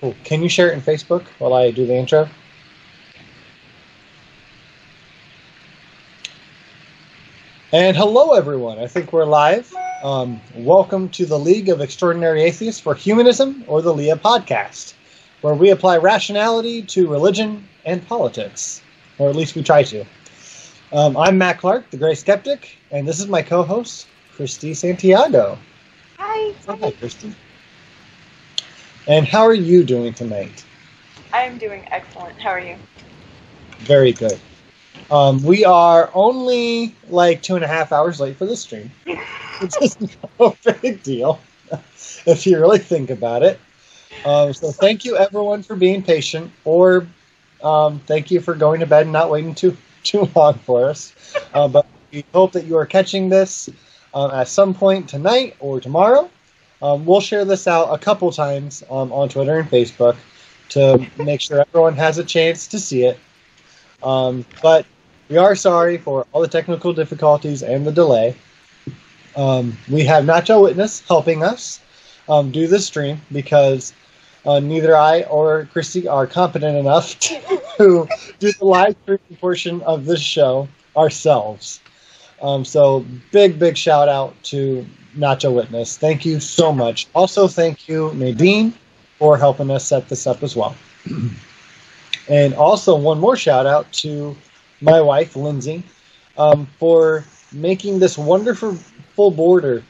Cool. Can you share it in Facebook while I do the intro? And hello, everyone. I think we're live. Welcome to the League of Extraordinary Atheists for Humanism, or the LEAH podcast, where we apply rationality to religion and politics, or at least we try to. I'm Matt Clark, the Grey Skeptic, and this is my co-host, Christy Santiago. Hi. Hi, Christy. And how are you doing tonight? I'm doing excellent. How are you? Very good. We are only like 2.5 hours late for this stream, which is no big deal if you really think about it. So thank you everyone for being patient, or thank you for going to bed and not waiting too long for us. But we hope that you are catching this at some point tonight or tomorrow. We'll share this out a couple times on Twitter and Facebook to make sure everyone has a chance to see it. But we are sorry for all the technical difficulties and the delay. We have Nacho Witness helping us do this stream because neither I or Christy are competent enough to do the live streaming portion of this show ourselves. So big shout out to Nacho Witness. Thank you so much. Also, thank you, Nadine, for helping us set this up as well. And also, one more shout out to my wife, Lindsay, for making this wonderful full border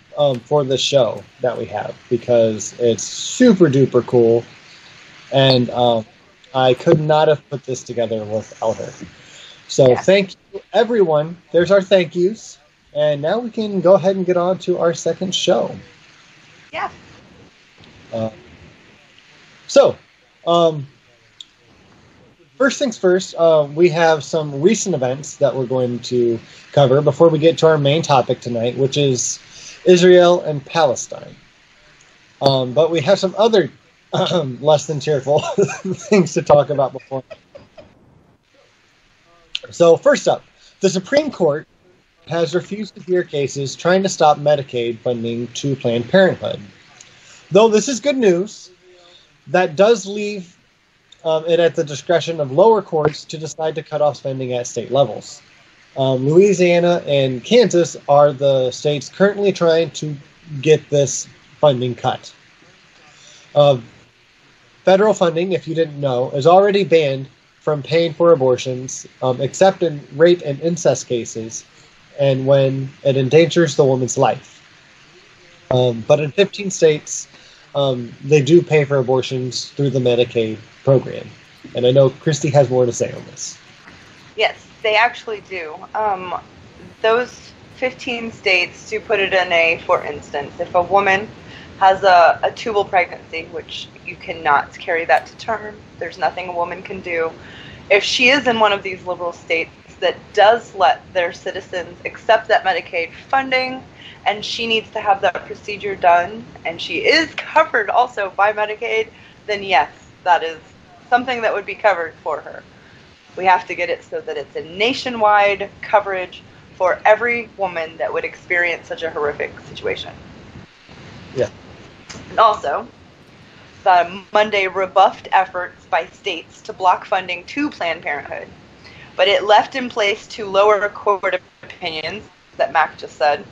for the show that we have, because it's super duper cool. And I could not have put this together without her. So Thank you, everyone. There's our thank yous. And now we can go ahead and get on to our second show. Yeah. First things first, we have some recent events that we're going to cover before we get to our main topic tonight, which is Israel and Palestine. But we have some other less than cheerful things to talk about before. So first up, the Supreme Court has refused to hear cases trying to stop Medicaid funding to Planned Parenthood. Though this is good news, that does leave it at the discretion of lower courts to decide to cut off spending at state levels. Louisiana and Kansas are the states currently trying to get this funding cut. Federal funding, if you didn't know, is already banned from paying for abortions, except in rape and incest cases, and when it endangers the woman's life. But in 15 states, they do pay for abortions through the Medicaid program. And I know Christy has more to say on this. Yes, they actually do. Those 15 states, to put it in a, for instance, if a woman has a tubal pregnancy, which you cannot carry that to term, there's nothing a woman can do. If she is in one of these liberal states that does let their citizens accept that Medicaid funding, and she needs to have that procedure done, and she is covered also by Medicaid, then yes, that is something that would be covered for her. We have to get it so that it's a nationwide coverage for every woman that would experience such a horrific situation. Yeah. And also, the Monday rebuffed efforts by states to block funding to Planned Parenthood, but it left in place two lower court opinions that Mac just said.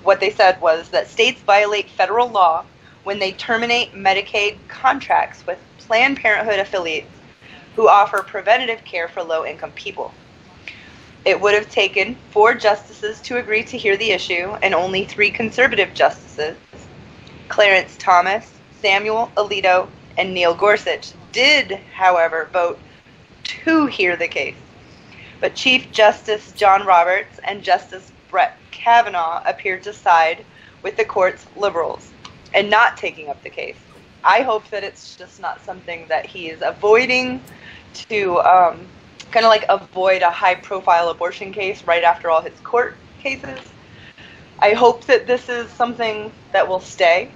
What they said was that states violate federal law when they terminate Medicaid contracts with Planned Parenthood affiliates who offer preventative care for low-income people. It would have taken 4 justices to agree to hear the issue, and only 3 conservative justices, Clarence Thomas, Samuel Alito, and Neil Gorsuch, did, however, vote to hear the case. But Chief Justice John Roberts and Justice Brett Kavanaugh appeared to side with the court's liberals and not taking up the case. I hope that it's just not something that he is avoiding to kind of like avoid a high-profile abortion case right after all his court cases. I hope that this is something that will stay,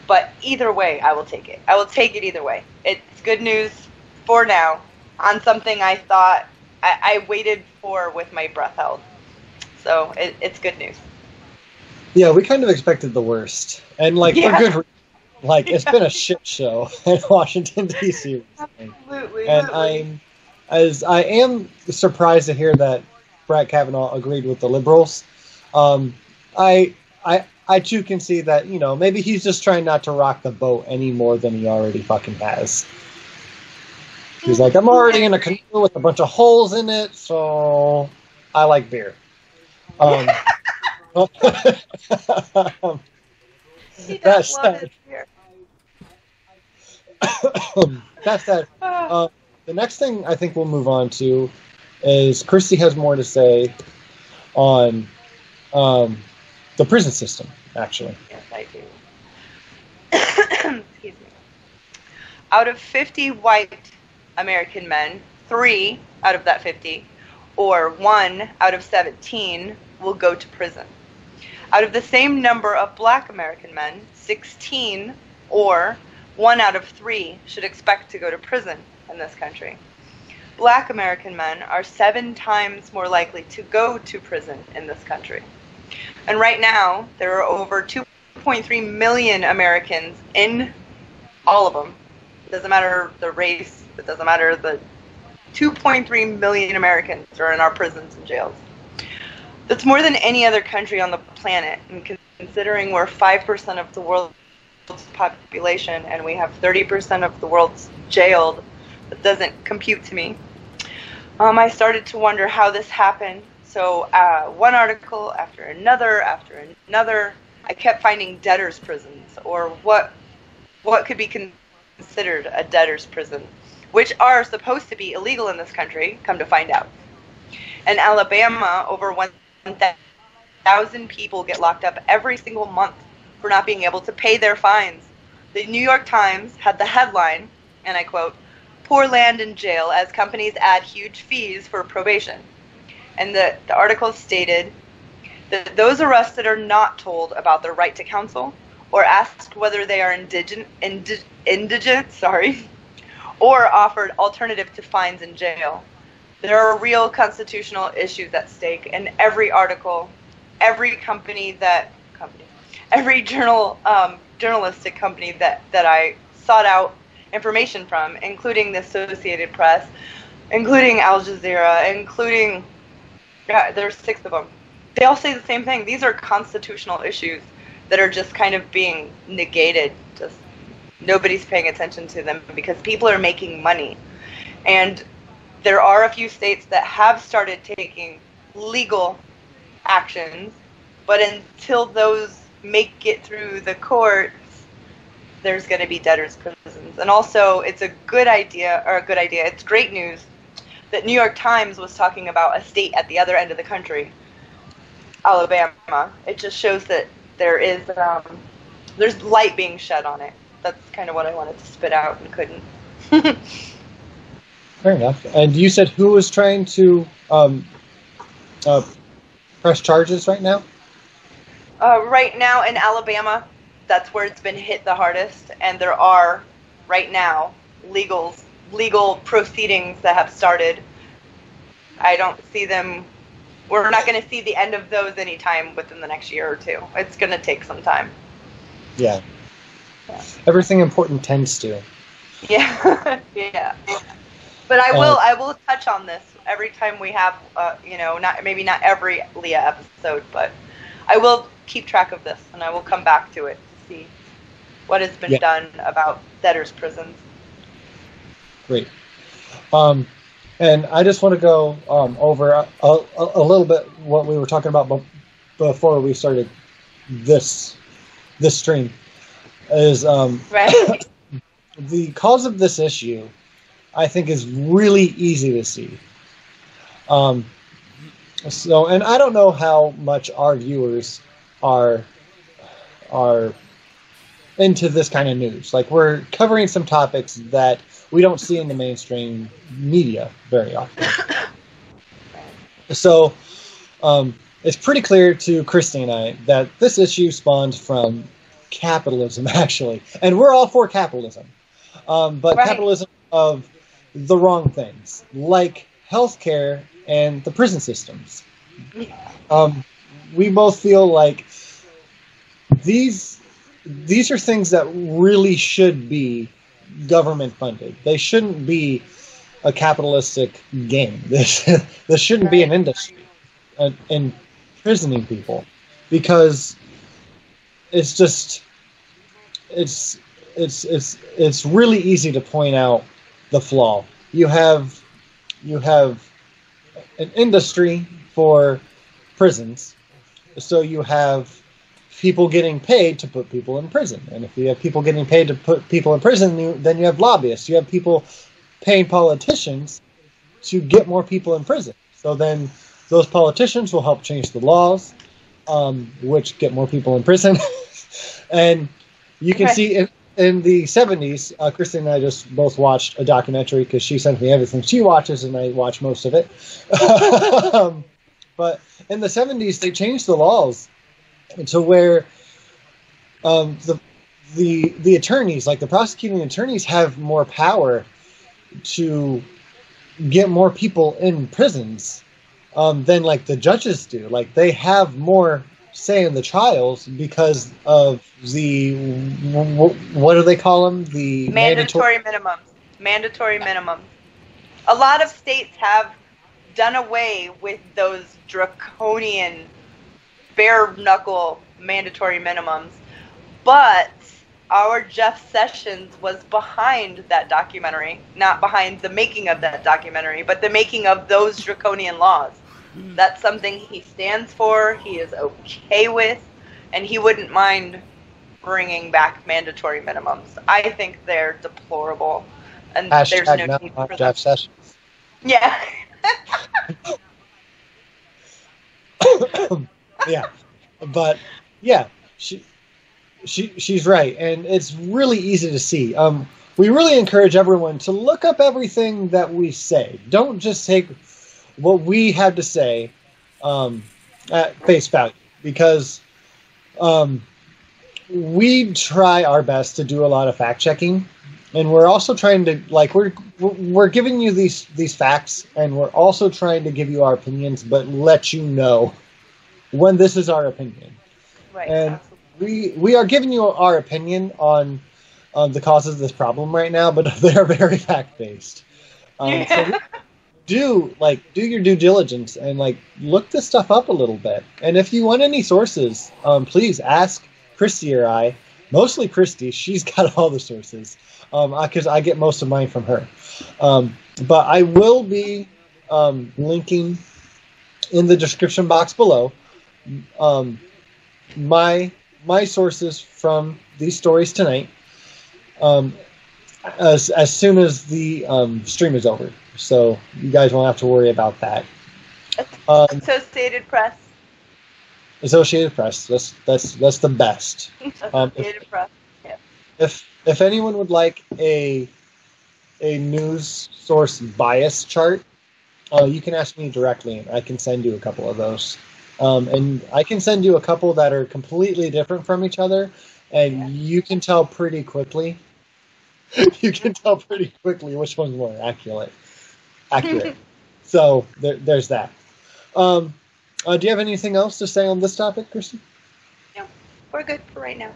but either way, I will take it. I will take it either way. It's good news for now on something I thought I waited for with my breath held. So it's good news. Yeah, we kind of expected the worst. And, like, for good reason. Like, it's been a shit show in Washington, D.C. recently. Absolutely. And I am surprised to hear that Brett Kavanaugh agreed with the liberals. I too can see that, maybe he's just trying not to rock the boat any more than he already fucking has. He's like, I'm already in a canoe with a bunch of holes in it, so I like beer. He does love his beer. That said, the next thing I think we'll move on to is Christy has more to say on the prison system, actually. Yes, I do. Excuse me. Out of 50 white American men, 3 out of that 50, or 1 out of 17, will go to prison. Out of the same number of black American men, 16, or 1 out of 3, should expect to go to prison in this country. Black American men are 7 times more likely to go to prison in this country. And right now, there are over 2.3 million Americans in all of them. It doesn't matter the race, it doesn't matter the 2.3 million Americans are in our prisons and jails. That's more than any other country on the planet, and considering we're 5% of the world's population and we have 30% of the world's jailed, that doesn't compute to me. I started to wonder how this happened. So one article after another, I kept finding debtors' prisons, or what could be considered a debtors' prison, which are supposed to be illegal in this country, come to find out. In Alabama, over 1,000 people get locked up every single month for not being able to pay their fines. The New York Times had the headline, and I quote, "Poor land in jail as companies add huge fees for probation." And the article stated that those arrested are not told about their right to counsel or asked whether they are indigent, or offered alternative to fines in jail. There are real constitutional issues at stake, and every article, every journalistic company that I sought out information from, including the Associated Press, including Al Jazeera, including, there's 6 of them. They all say the same thing. These are constitutional issues that are just kind of being negated. Just nobody's paying attention to them because people are making money. And there are a few states that have started taking legal actions, but until those make it through the courts, there's going to be debtors' prisons. And also, it's it's great news that New York Times was talking about a state at the other end of the country, Alabama. It just shows that there's light being shed on it. That's kind of what I wanted to spit out and couldn't. Fair enough. And you said who was trying to press charges right now? Right now in Alabama, that's where it's been hit the hardest, and there are right now legal proceedings that have started. I don't see them. We're not going to see the end of those anytime within the next year or 2. It's going to take some time. Yeah. Everything important tends to. Yeah. Yeah. But I will touch on this every time we have, not every LEAH episode, but I will keep track of this, and I will come back to it to see what has been done about debtors' prisons. Great. And I just want to go over a little bit what we were talking about before we started this stream. Is right. The cause of this issue, I think, is really easy to see. So, and I don't know how much our viewers are into this kind of news. Like, we're covering some topics that we don't see in the mainstream media very often. So, it's pretty clear to Christy and I that this issue spawns from capitalism, actually. And we're all for capitalism. But right. Capitalism of the wrong things, like healthcare and the prison systems. We both feel like these these are things that really should be government funded. They shouldn't be a capitalistic game. This shouldn't be an industry imprisoning people, because it's just it's really easy to point out the flaw. You have an industry for prisons, so you have people getting paid to put people in prison, and if you have people getting paid to put people in prison, then you have lobbyists. You have people paying politicians to get more people in prison. So then those politicians will help change the laws, which get more people in prison. And you can see in the 70s, Christy and I just both watched a documentary because she sent me everything she watches and I watch most of it. But in the 70s, they changed the laws to where the attorneys, like the prosecuting attorneys, have more power to get more people in prisons than like the judges do. Like they have more say in the trials because of the what do they call them? The mandatory minimums. Mandatory minimums. A lot of states have done away with those draconian, bare knuckle mandatory minimums, but our Jeff Sessions was behind that documentary, not behind the making of that documentary, but the making of those draconian laws. That's something he stands for, he is okay with, and he wouldn't mind bringing back mandatory minimums. I think they're deplorable, and there's no need for Jeff Sessions. Yeah. Yeah, but yeah, she's right, and it's really easy to see. We really encourage everyone to look up everything that we say. Don't just take what we have to say at face value, because we try our best to do a lot of fact checking, and we're also trying to we're giving you these facts, and we're also trying to give you our opinions, but let you know when this is our opinion. Right. And we are giving you our opinion on the causes of this problem right now, but they are very fact based. So do your due diligence and look this stuff up a little bit. And if you want any sources, please ask Christy or I. Mostly Christy, she's got all the sources, because I get most of mine from her. But I will be linking in the description box below my sources from these stories tonight, as soon as the stream is over. So you guys won't have to worry about that. Associated Press. Associated Press. That's the best. Associated Press. Yeah. If anyone would like a news source bias chart, you can ask me directly, and I can send you a couple of those. And I can send you a couple that are completely different from each other, and you can tell pretty quickly. You can tell pretty quickly which one's more accurate. So there's that. Do you have anything else to say on this topic, Christy? No, we're good for right now.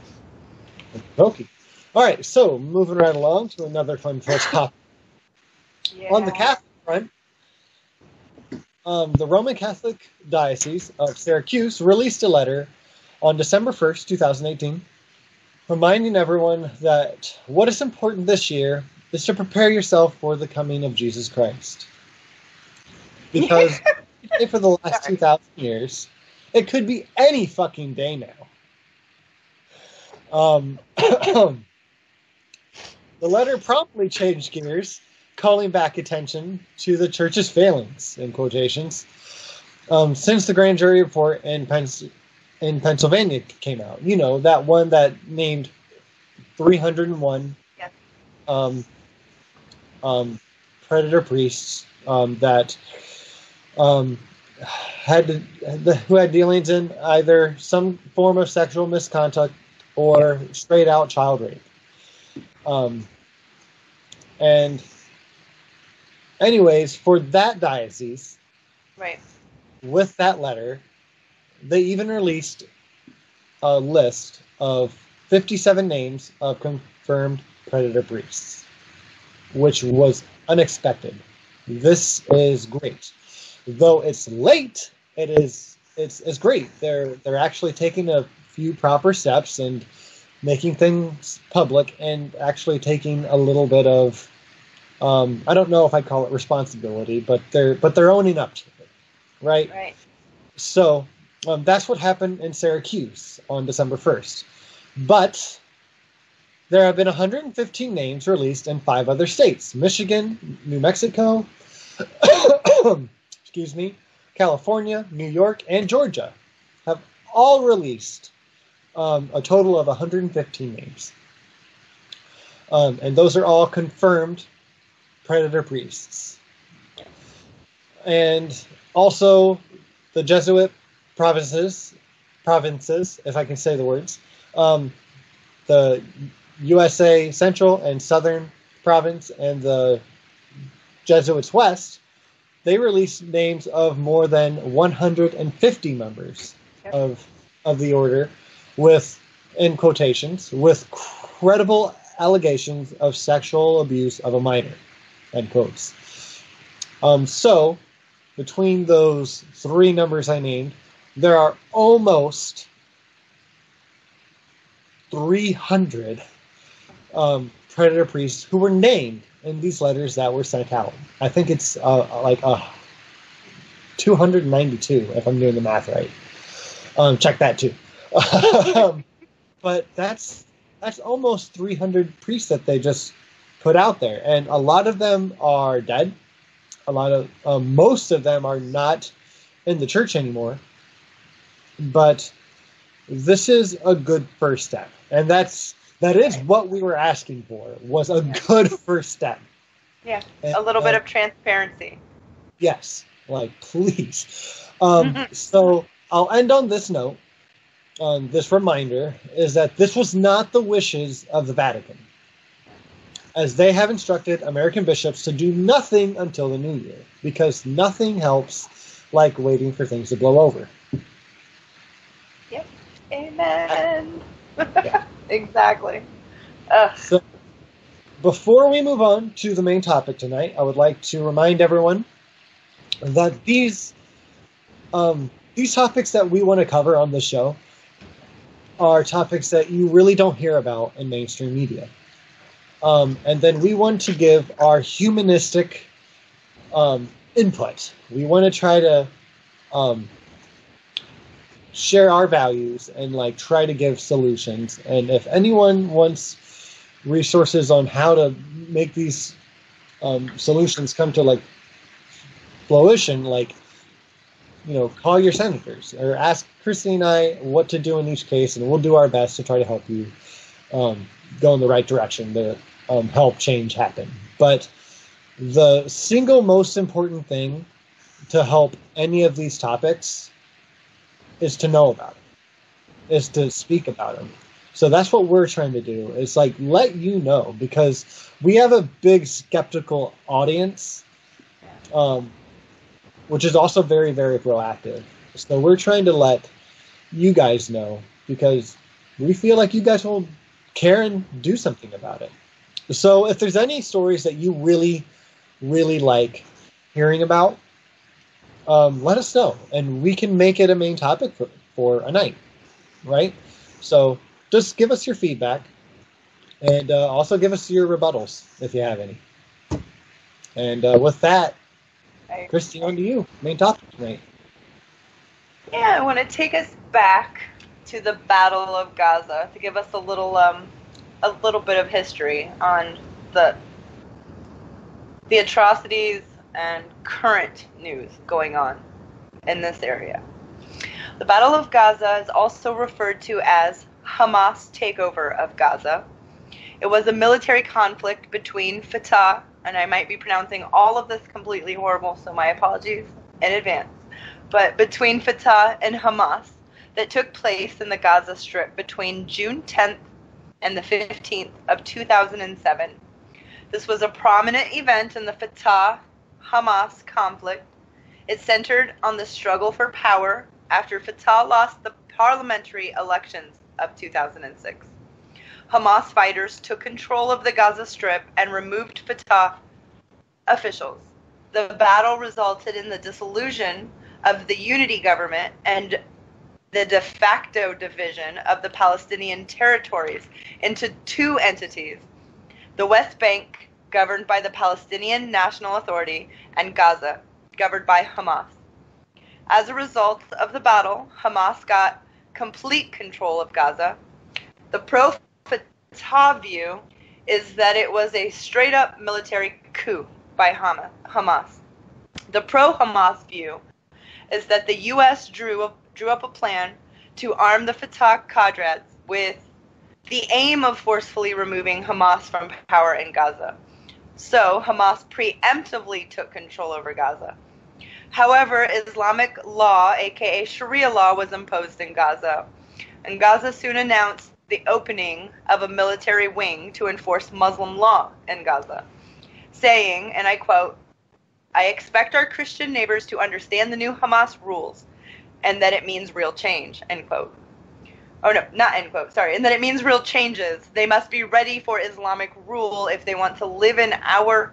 Okay. All right, so moving right along to another fun topic. Yeah. On the Catholic front, the Roman Catholic Diocese of Syracuse released a letter on December 1st, 2018, reminding everyone that what is important this year is to prepare yourself for the coming of Jesus Christ. Because for the last 2,000 years, it could be any fucking day now. The letter promptly changed gears, calling back attention to the church's failings, in quotations, since the grand jury report in Pennsylvania came out. You know, that one that named 301 predator priests that who had dealings in either some form of sexual misconduct or straight out child rape. And anyways, for that diocese, right, with that letter, they even released a list of 57 names of confirmed predator priests, which was unexpected. This is great. Though it's late, it's great. They're actually taking a few proper steps and making things public and actually taking a little bit of I don't know if I'd call it responsibility, but they're owning up to it, right? Right. So that's what happened in Syracuse on December 1st. But there have been 115 names released in 5 other states: Michigan, New Mexico, excuse me, California, New York, and Georgia have all released a total of 115 names. And those are all confirmed predator priests. And also the Jesuit provinces, if I can say the words, the USA Central and Southern Province and the Jesuits West, they released names of more than 150 members of the order with, in quotations, with credible allegations of sexual abuse of a minor, end quotes. So, between those 3 numbers I named, there are almost 300 predator priests who were named in these letters that were sent out. I think it's 292, if I'm doing the math right. Check that too. But that's almost 300 priests that they just put out there, and a lot of them are dead. Most of them are not in the church anymore. But this is a good first step, and that is what we were asking for, was a good first step. Yeah, a little bit of transparency. Yes, please. So I'll end on this note. This reminder is that this was not the wishes of the Vatican, as they have instructed American bishops to do nothing until the new year, because nothing helps like waiting for things to blow over. Yep. Amen. Yeah. Exactly. So, before we move on to the main topic tonight, I would like to remind everyone that these topics that we want to cover on the show are topics that you really don't hear about in mainstream media. And then we want to give our humanistic input. We want to try to share our values and try to give solutions. And if anyone wants resources on how to make these solutions come to fruition, call your senators or ask Christy and I what to do in each case, and we'll do our best to try to help you go in the right direction to help change happen. But the single most important thing to help any of these topics is to know about it, is to speak about them. So that's what we're trying to do, is let you know, because we have a big skeptical audience, which is also very, very proactive. So we're trying to let you guys know, because we feel like you guys will care and do something about it. So if there's any stories that you really, really like hearing about, let us know, and we can make it a main topic for a night, right? So just give us your feedback, and also give us your rebuttals if you have any. And with that, Christy, on to you. Main topic tonight. Yeah, I want to take us back to the Battle of Gaza to give us a little bit of history on the atrocities and current news going on in this area. The Battle of Gaza is also referred to as Hamas takeover of Gaza. It was a military conflict between Fatah, and I might be pronouncing all of this completely horrible, so my apologies in advance, but between Fatah and Hamas, that took place in the Gaza Strip between June 10th and the 15th of 2007. This was a prominent event in the Fatah-Hamas conflict. It centered on the struggle for power after Fatah lost the parliamentary elections of 2006. Hamas fighters took control of the Gaza Strip and removed Fatah officials. The battle resulted in the dissolution of the unity government and the de facto division of the Palestinian territories into two entities: the West Bank, governed by the Palestinian National Authority, and Gaza, governed by Hamas. As a result of the battle, Hamas got complete control of Gaza. The pro-Fatah view is that it was a straight-up military coup by Hamas. The pro-Hamas view is that the U.S. drew up a plan to arm the Fatah cadres with the aim of forcefully removing Hamas from power in Gaza. So Hamas preemptively took control over Gaza. However, Islamic law, aka Sharia law, was imposed in Gaza, and Gaza soon announced the opening of a military wing to enforce Muslim law in Gaza, saying, and I quote, "I expect our Christian neighbors to understand the new Hamas rules, and that it means real change," end quote. Oh no, not end quote, sorry. And that it means real changes. They must be ready for Islamic rule if they want to live in our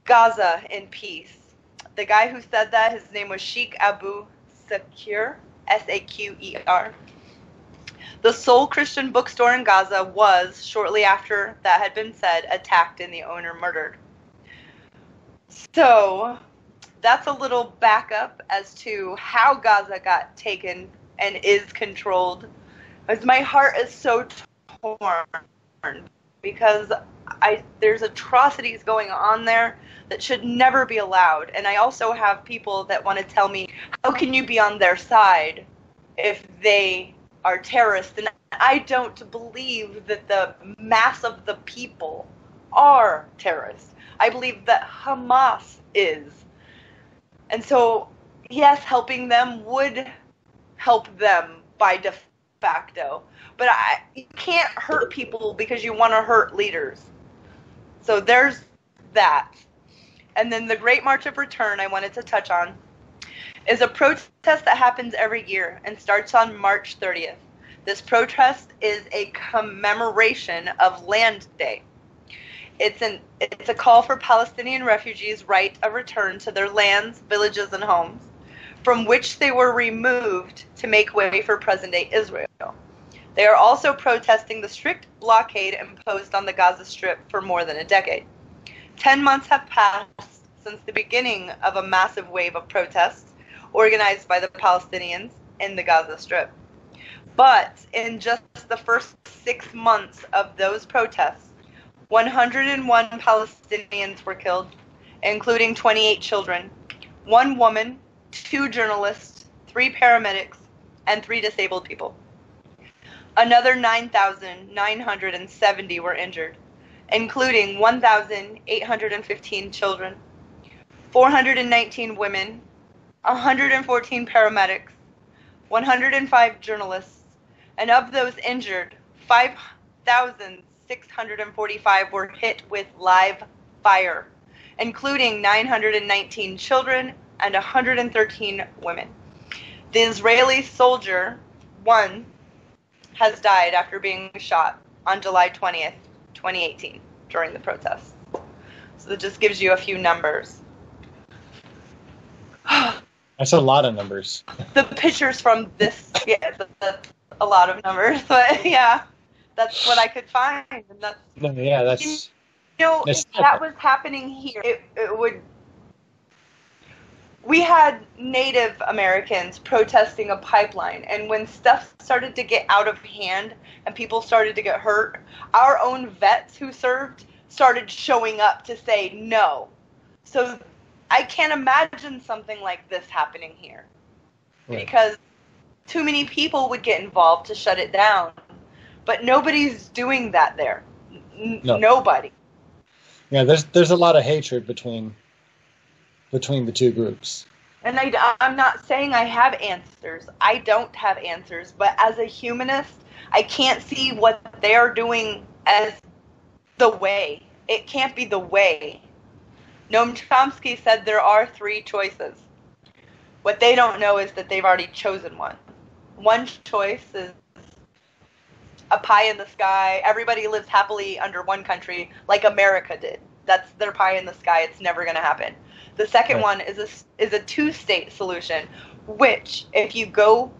Gaza in peace. The guy who said that, his name was Sheikh Abu Saqir, S-A-Q-E-R. The sole Christian bookstore in Gaza was, shortly after that had been said, attacked and the owner murdered. So, that's a little backup as to how Gaza got taken and is controlled. Because my heart is so torn because there's atrocities going on there that should never be allowed. And I also have people that want to tell me, how can you be on their side if they are terrorists? And I don't believe that the mass of the people are terrorists. I believe that Hamas is. And so, yes, helping them would help them by de facto. But you can't hurt people because you want to hurt leaders. So there's that. And then the Great March of Return I wanted to touch on is a protest that happens every year and starts on March 30th. This protest is a commemoration of Land Day. It's a call for Palestinian refugees' right of return to their lands, villages, and homes, from which they were removed to make way for present-day Israel. They are also protesting the strict blockade imposed on the Gaza Strip for more than a decade. 10 months have passed since the beginning of a massive wave of protests organized by the Palestinians in the Gaza Strip. But in just the first 6 months of those protests, 101 Palestinians were killed, including 28 children, 1 woman, 2 journalists, 3 paramedics, and 3 disabled people. Another 9,970 were injured, including 1,815 children, 419 women, 114 paramedics, 105 journalists, and of those injured, 5,645 were hit with live fire, including 919 children and 113 women. The Israeli soldier, one, has died after being shot on July 20th, 2018, during the protests. So that just gives you a few numbers. That's a lot of numbers. The pictures from this, yeah, that's a lot of numbers, but yeah, that's what I could find. And that's, yeah, that's... You know, if that was happening here, it would... We had Native Americans protesting a pipeline, and when stuff started to get out of hand and people started to get hurt, our own vets who served started showing up to say no. So I can't imagine something like this happening here, right, because too many people would get involved to shut it down. But nobody's doing that there. No. Nobody. Yeah, there's a lot of hatred between the two groups. And I'm not saying I have answers. I don't have answers. But as a humanist, I can't see what they are doing as the way. It can't be the way. Noam Chomsky said there are 3 choices. What they don't know is that they've already chosen one. One choice is a pie in the sky. Everybody lives happily under one country like America did. That's their pie in the sky. It's never going to happen. The second one is a two-state solution, which if you go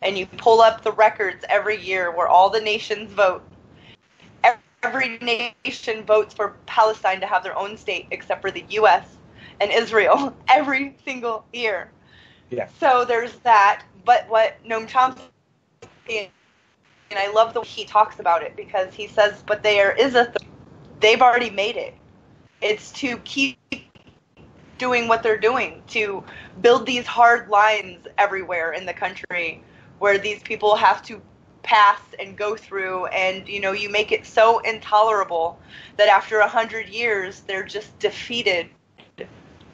and you pull up the records every year where all the nations vote, every nation votes for Palestine to have their own state except for the U.S. and Israel every single year. Yeah. So there's that. But what Noam Chomsky, and I love the way he talks about it, because he says, but there is they've already made it. It's to keep doing what they're doing, to build these hard lines everywhere in the country where these people have to pass and go through, and you make it so intolerable that after 100 years they're just defeated,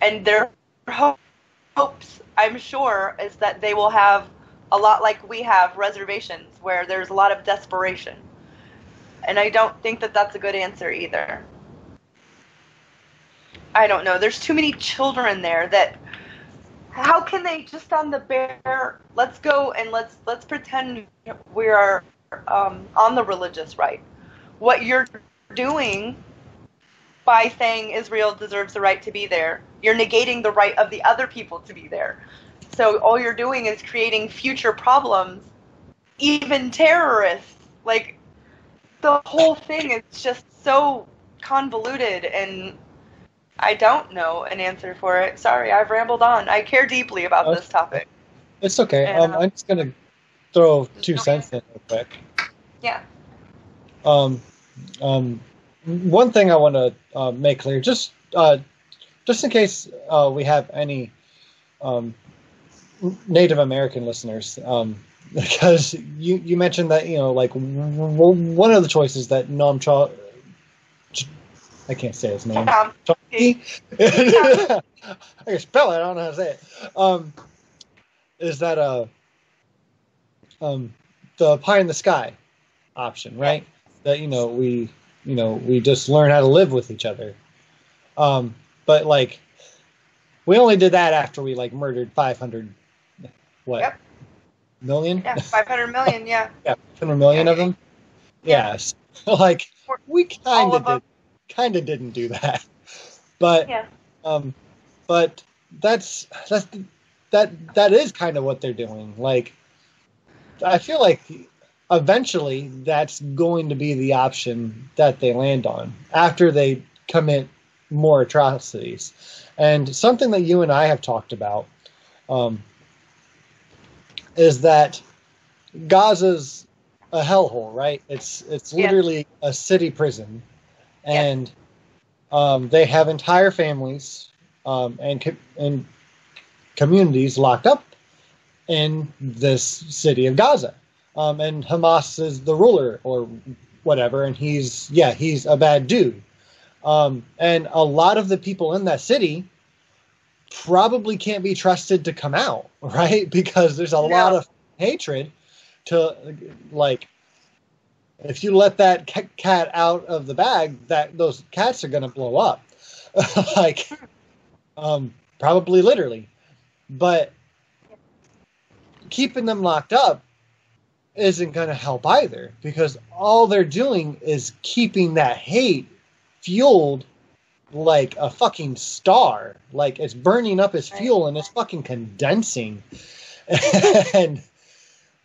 and their hopes, I'm sure, is that they will have a lot like we have reservations where there's a lot of desperation, and I don't think that that's a good answer either. I don't know, there's too many children there that how can they just on the bare, let's go and let's pretend we are on the religious right. What you're doing by saying Israel deserves the right to be there, you're negating the right of the other people to be there. So all you're doing is creating future problems, even terrorists. Like, the whole thing is just so convoluted, and I don't know an answer for it. Sorry, I've rambled on. I care deeply about this topic. It's okay. And, I'm just going to throw 2 cents in real quick. Yeah. One thing I want to make clear, just in case we have any Native American listeners, because you mentioned that, like one of the choices that Noam Chomsky, I can't say his name. Chomsky? I can spell it. I don't know how to say it. Is that the pie in the sky option, right? That we just learn how to live with each other. But like, we only did that after we like murdered 500 million? Yeah, 500 million. Yeah. Yeah, 500 million of them. Yes, like we kind of didn't do that, but but that is kind of what they're doing. Like, I feel like eventually that's going to be the option that they land on after they commit more atrocities. And something that you and I have talked about is that Gaza's a hellhole, right? It's literally a city prison, and they have entire families and communities locked up in this city of Gaza. And Hamas is the ruler or whatever, and he's a bad dude. And a lot of the people in that city probably can't be trusted to come out, right? Because there's a lot of hatred to, like, if you let that cat out of the bag, those cats are going to blow up. Like, probably literally. But keeping them locked up isn't going to help either, because all they're doing is keeping that hate fueled like a fucking star. Like, it's burning up as fuel and it's fucking condensing. And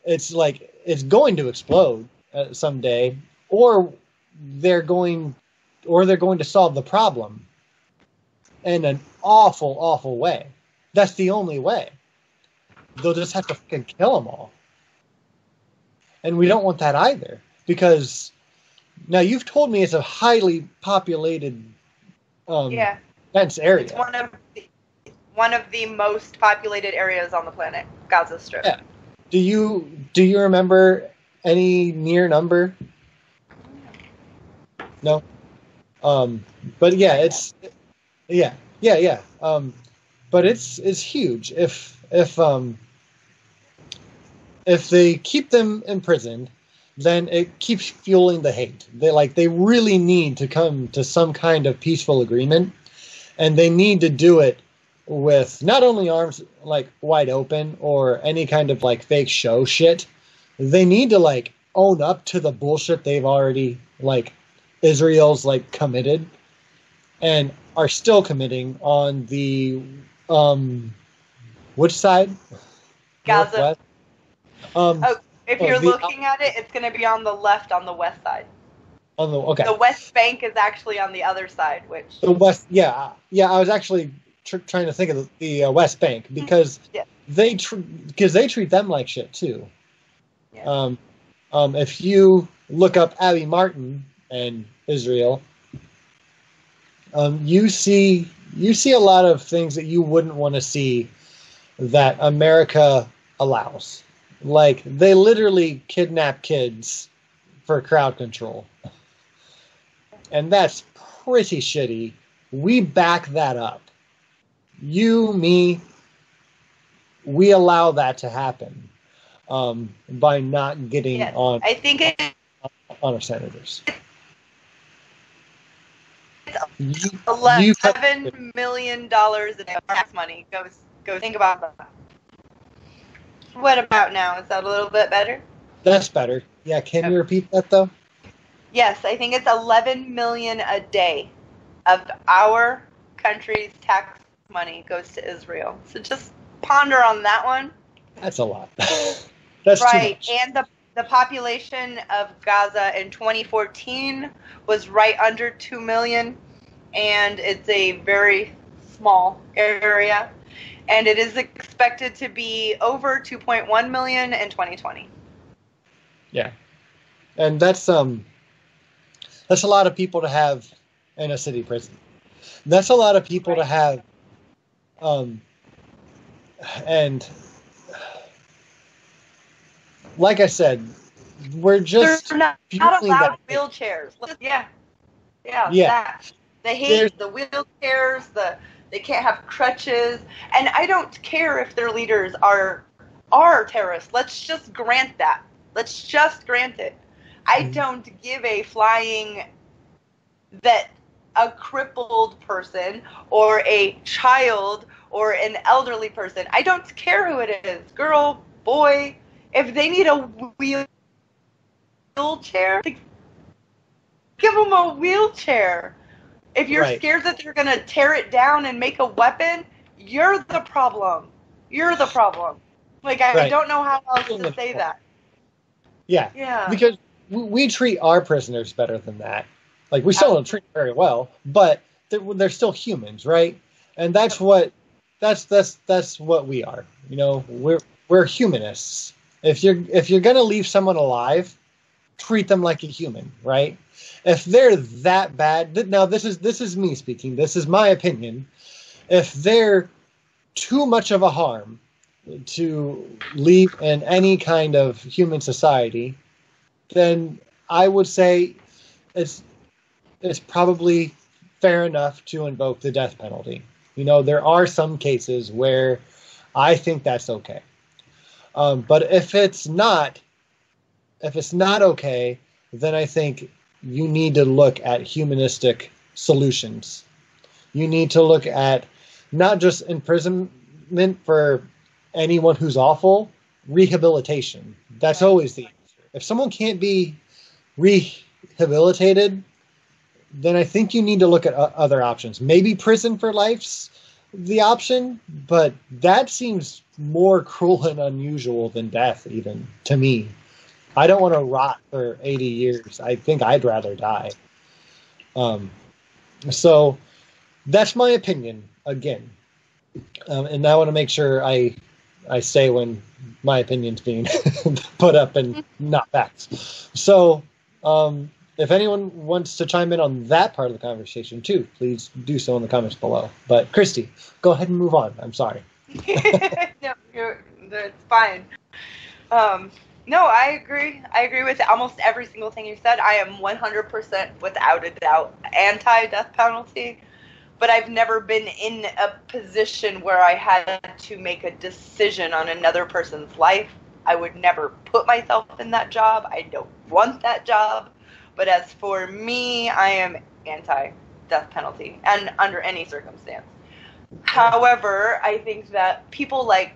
it's like, it's going to explode someday, or they're going to solve the problem in an awful, awful way. That's the only way. They'll just have to fucking kill them all. And we don't want that either, because now you've told me it's a highly populated, dense area. It's one of the most populated areas on the planet, Gaza Strip. Yeah. Do you remember any near number? No. But yeah, it's but it's huge. If they keep them imprisoned, then it keeps fueling the hate. They really need to come to some kind of peaceful agreement, and they need to do it with not only arms like wide open or any kind of like fake show shit. They need to like own up to the bullshit they've already, like, Israel's, like, committed and are still committing on the, which side? Gaza. Northwest? If you're looking at it, it's going to be on the left, on the west side. Okay. The West Bank is actually on the other side, which... The West, yeah. I was actually trying to think of the West Bank, because they treat them like shit, too. Yeah. If you look up Abby Martin and Israel, you see a lot of things that you wouldn't want to see that America allows. Like, they literally kidnap kids for crowd control. And that's pretty shitty. We back that up. You, me, we allow that to happen by not getting on. I think on our senators. $11 million in tax money goes. Think about that. What about now? Is that a little bit better? That's better. Yeah. Can you repeat that though? Yes, I think it's $11 million a day of our country's tax money goes to Israel. So just ponder on that one. That's a lot. That's right. Too much. And the population of Gaza in 2014 was right under 2 million, and it's a very small area, and it is expected to be over 2.1 million in 2020. Yeah, and that's a lot of people to have in a city prison. That's a lot of people to have, and like I said, we're just they're not allowed wheelchairs. Yeah. That. They hate the wheelchairs. They can't have crutches, and I don't care if their leaders are terrorists. Let's just grant that. Let's just grant it. I don't give a flying that a crippled person or a child or an elderly person, I don't care who it is, girl, boy, if they need a wheelchair, give them a wheelchair. If you're scared that they're going to tear it down and make a weapon, you're the problem. You're the problem. Like, I don't know how else to say that. Yeah. Because we treat our prisoners better than that. Like, we still don't treat them very well, but they're still humans, right? And that's what we are. You know, we're humanists. If you're gonna leave someone alive, treat them like a human, right? If they're that bad, now this is me speaking. This is my opinion. If they're too much of a harm to leave in any kind of human society, then I would say it's probably fair enough to invoke the death penalty. You know, there are some cases where I think that's okay. But if it's not okay, then I think you need to look at humanistic solutions. You need to look at not just imprisonment for anyone who's awful, rehabilitation. That's always the answer. If someone can't be rehabilitated, then I think you need to look at other options. Maybe prison for life's the option, but that seems more cruel and unusual than death, even, to me. I don't want to rot for 80 years. I think I'd rather die. So that's my opinion, again. And I want to make sure I say when my opinion's being put up and not facts. So if anyone wants to chime in on that part of the conversation too, please do so in the comments below. But Christy, go ahead and move on. I'm sorry. No, it's fine. No, I agree. I agree with almost every single thing you said. I am 100% without a doubt anti-death penalty, but I've never been in a position where I had to make a decision on another person's life. I would never put myself in that job. I don't want that job. But as for me, I am anti-death penalty, and under any circumstance. However, I think that people like,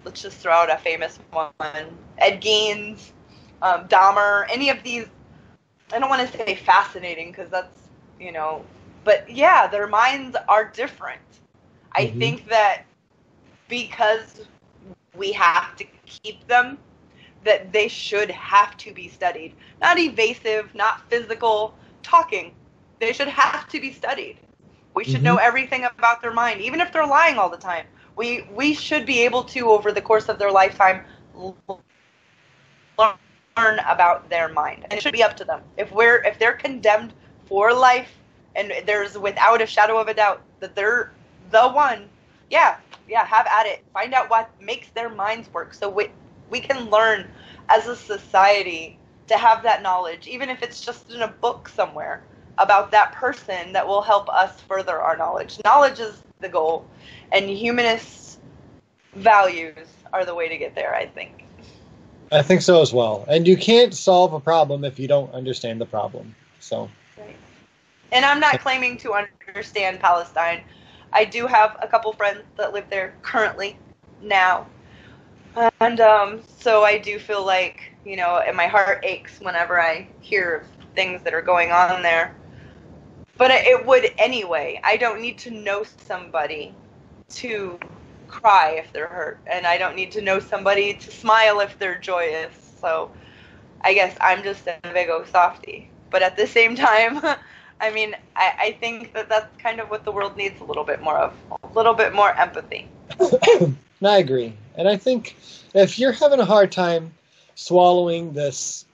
let's just throw out a famous one, Ed Gein, Dahmer, any of these, I don't want to say fascinating because that's, but yeah, their minds are different. I think that because we have to keep them, that they should have to be studied. Not evasive, not physical, talking. They should have to be studied. We should know everything about their mind, even if they're lying all the time. We should be able to, over the course of their lifetime, learn about their mind. And it should be up to them. If they're condemned for life, and there's without a shadow of a doubt that they're the one, yeah, have at it. Find out what makes their minds work, so we can learn as a society to have that knowledge, even if it's just in a book somewhere, about that person that will help us further our knowledge. Knowledge is the goal, and humanist values are the way to get there, I think. I think so as well. And you can't solve a problem if you don't understand the problem. So. Right. And I'm not claiming to understand Palestine. I do have a couple friends that live there currently, now. And so I do feel like, and my heart aches whenever I hear of things that are going on there. But it would anyway. I don't need to know somebody to cry if they're hurt. And I don't need to know somebody to smile if they're joyous. So I guess I'm just a big old softie. But at the same time, I mean, I think that that's kind of what the world needs a little bit more of. A little bit more empathy. I agree. And I think if you're having a hard time swallowing this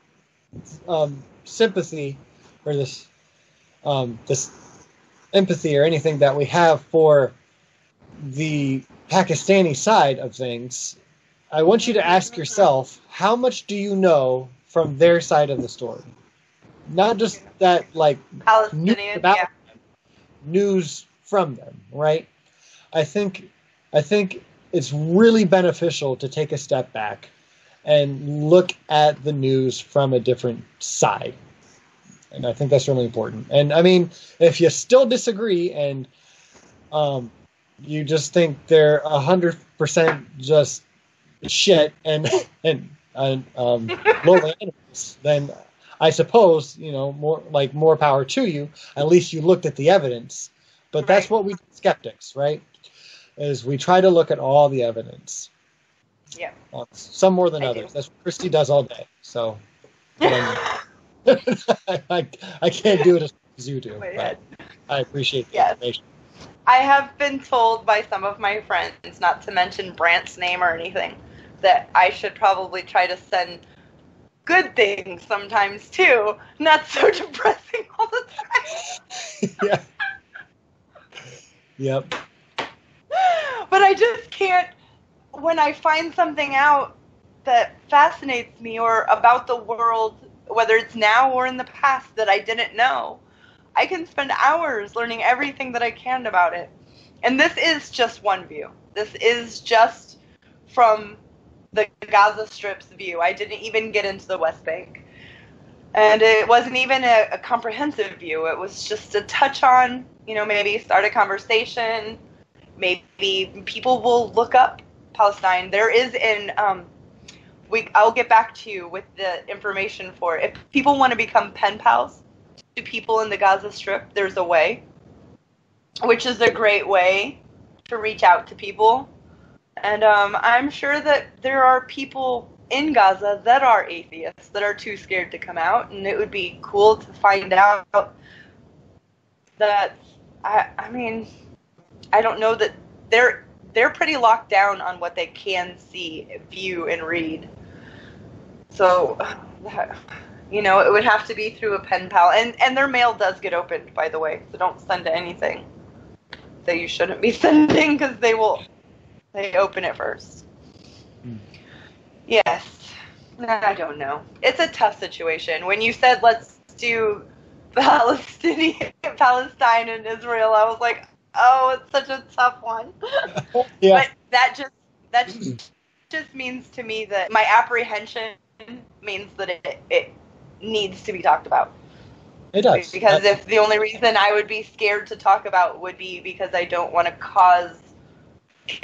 sympathy or this empathy or anything that we have for the Pakistani side of things, I want you to ask yourself, how much do you know from their side of the story? Not just that, like, news about them, news from them, right? I think it's really beneficial to take a step back and look at the news from a different side. And I think that's really important. And I mean, if you still disagree and you just think they're 100% just shit and lowly animals, then I suppose, more power to you. At least you looked at the evidence. But that's what we do, skeptics, right? Is we try to look at all the evidence. Yeah. Some more than others. That's what Christy does all day. So I can't do it as much as you do. But I appreciate the information. I have been told by some of my friends, not to mention Brant's name or anything, that I should probably try to send good things sometimes too, not so depressing all the time. Yeah. Yep. But I just can't, when I find something out that fascinates me or about the world, whether it's now or in the past that I didn't know, I can spend hours learning everything that I can about it. And this is just one view. This is just from the Gaza Strip's view. I didn't even get into the West Bank. And it wasn't even a comprehensive view. It was just a touch on, maybe start a conversation. Maybe people will look up Palestine. There is I'll get back to you with the information for it. If people want to become pen pals to people in the Gaza Strip, there's a way, which is a great way to reach out to people. And I'm sure that there are people in Gaza that are atheists, that are too scared to come out, and it would be cool to find out that, I mean, I don't know that they're pretty locked down on what they can see, view, and read. So, it would have to be through a pen pal. And their mail does get opened, by the way, so don't send anything that you shouldn't be sending, because they open it first. Yes. I don't know. It's a tough situation. When you said, let's do Palestine and Israel, I was like, oh, it's such a tough one. Yeah. But that just means to me that my apprehension means that it needs to be talked about. It does. Because if the only reason I would be scared to talk about would be because I don't want to cause,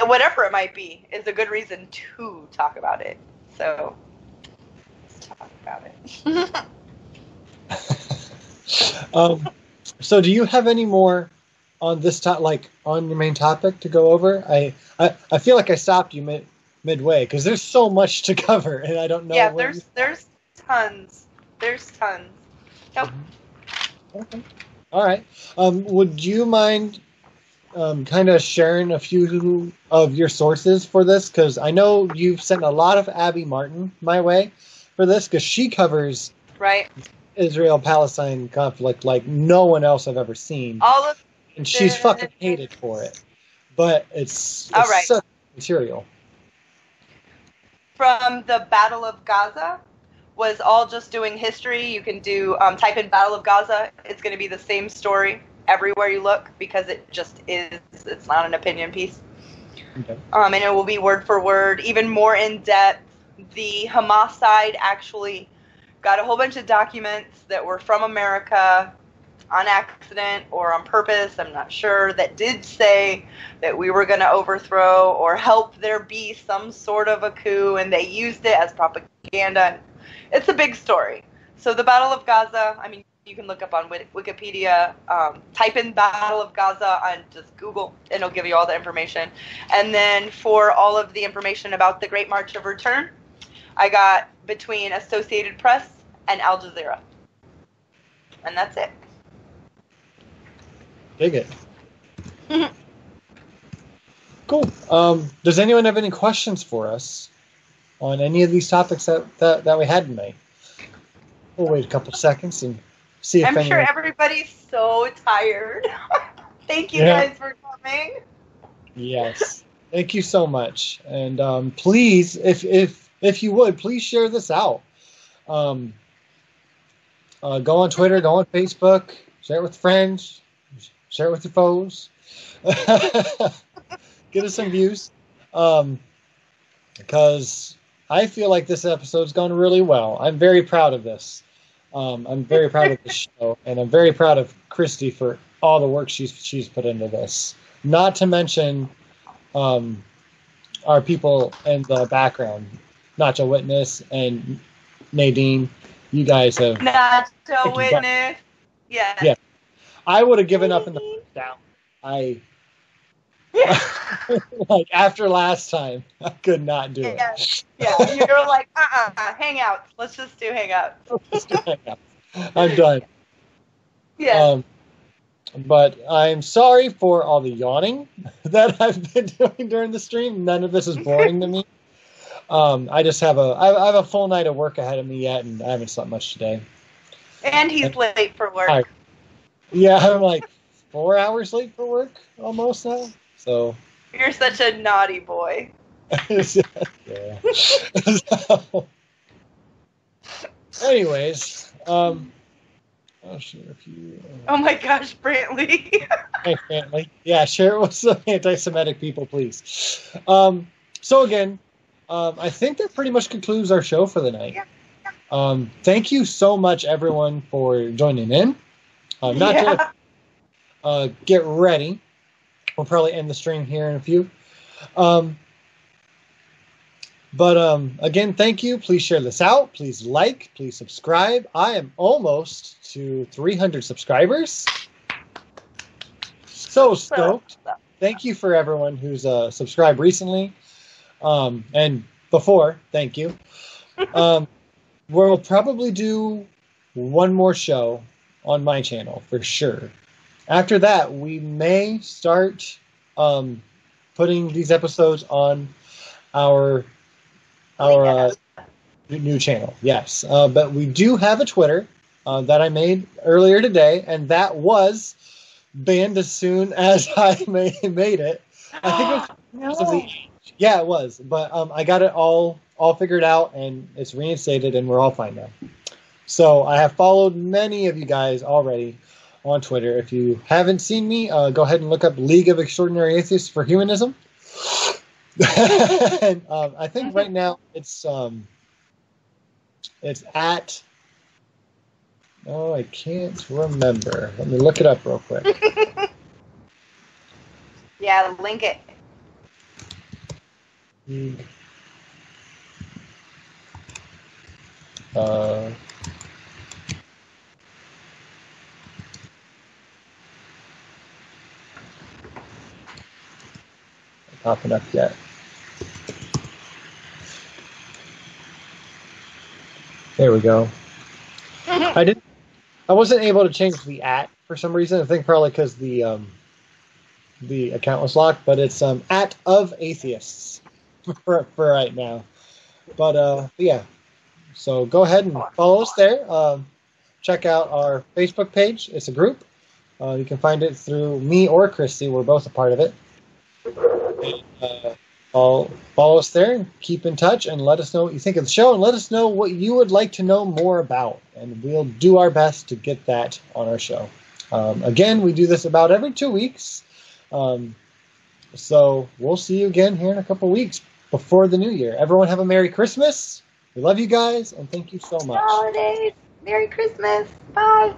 whatever it might be, is a good reason to talk about it. So, it's tough. about it. So do you have any more on this on your main topic to go over? I feel like I stopped you midway because there's so much to cover and I don't know. Yeah, there's tons. There's tons. Nope. Okay. All right. Would you mind kind of sharing a few of your sources for this? Because I know you've sent a lot of Abby Martin my way for this because she covers Israel Palestine conflict like no one else I've ever seen. And she's fucking hated for it. But it's such material. From the Battle of Gaza was all just doing history. You can do type in Battle of Gaza. It's going to be the same story everywhere you look because it just is. It's not an opinion piece. Okay. And it will be word for word, even more in depth. The Hamas side actually got a whole bunch of documents that were from America on accident or on purpose, I'm not sure, that did say that we were going to overthrow or help there be some sort of a coup, and they used it as propaganda. It's a big story. So the Battle of Gaza, I mean, you can look up on Wikipedia, type in Battle of Gaza on just Google, and it'll give you all the information. And then for all of the information about the Great March of Return, I got between Associated Press and Al Jazeera. And that's it. Dig it. Cool. Does anyone have any questions for us on any of these topics that we had tonight? We'll wait a couple seconds and see if I'm sure everybody's so tired. Thank you guys for coming. Yes. Thank you so much. And please, if you would, please share this out. Go on Twitter, go on Facebook, share it with friends, share it with your foes. Get us some views. Because I feel like this episode's gone really well. I'm very proud of this. I'm very proud of this show, and I'm very proud of Christy for all the work she's put into this. Not to mention our people in the background, Nacho Witness and Nadine. You guys have Nacho Witness. Yeah. I would have given up in the down. Like after last time, I could not do it. Yeah, you're like, hangouts. Let's just do hangouts. I'm done. Yeah. But I'm sorry for all the yawning that I've been doing during the stream. None of this is boring to me. I just have I have a full night of work ahead of me yet, and I haven't slept much today. And he's late for work. Yeah, I'm like 4 hours late for work almost now. So you're such a naughty boy. Yeah. So, anyways, I'll share a few. Oh my gosh, Brantley. Thanks, Brantley. Yeah, share it with some anti-Semitic people, please. So again, I think that pretty much concludes our show for the night. Thank you so much, everyone, for joining in. Get ready. We'll probably end the stream here in a few. But again, thank you. Please share this out. Please like. Please subscribe. I am almost to 300 subscribers. So stoked. Thank you for everyone who's subscribed recently. And before, thank you. We'll probably do one more show on my channel for sure. After that, we may start putting these episodes on our new channel. Yes, but we do have a Twitter that I made earlier today, and that was banned as soon as I made it. I think it was because of the age. Yeah, it was, but I got it all figured out, and it's reinstated, and we're all fine now. So I have followed many of you guys already on Twitter. If you haven't seen me, go ahead and look up League of Extraordinary Atheists for Humanism. And I think right now it's at, oh, I can't remember. Let me look it up real quick. Yeah, link it. Popping up yet. There we go. I wasn't able to change the @ for some reason. I think probably because the account was locked, but it's @ of Atheists for right now. But yeah, so go ahead and follow us there. Check out our Facebook page. It's a group. You can find it through me or Christy. We're both a part of it. And, follow us there and keep in touch and let us know what you think of the show and let us know what you would like to know more about. And we'll do our best to get that on our show. Again, we do this about every 2 weeks. So we'll see you again here in a couple weeks before the new year. Everyone have a Merry Christmas. We love you guys and thank you so much. Holidays. Merry Christmas. Bye.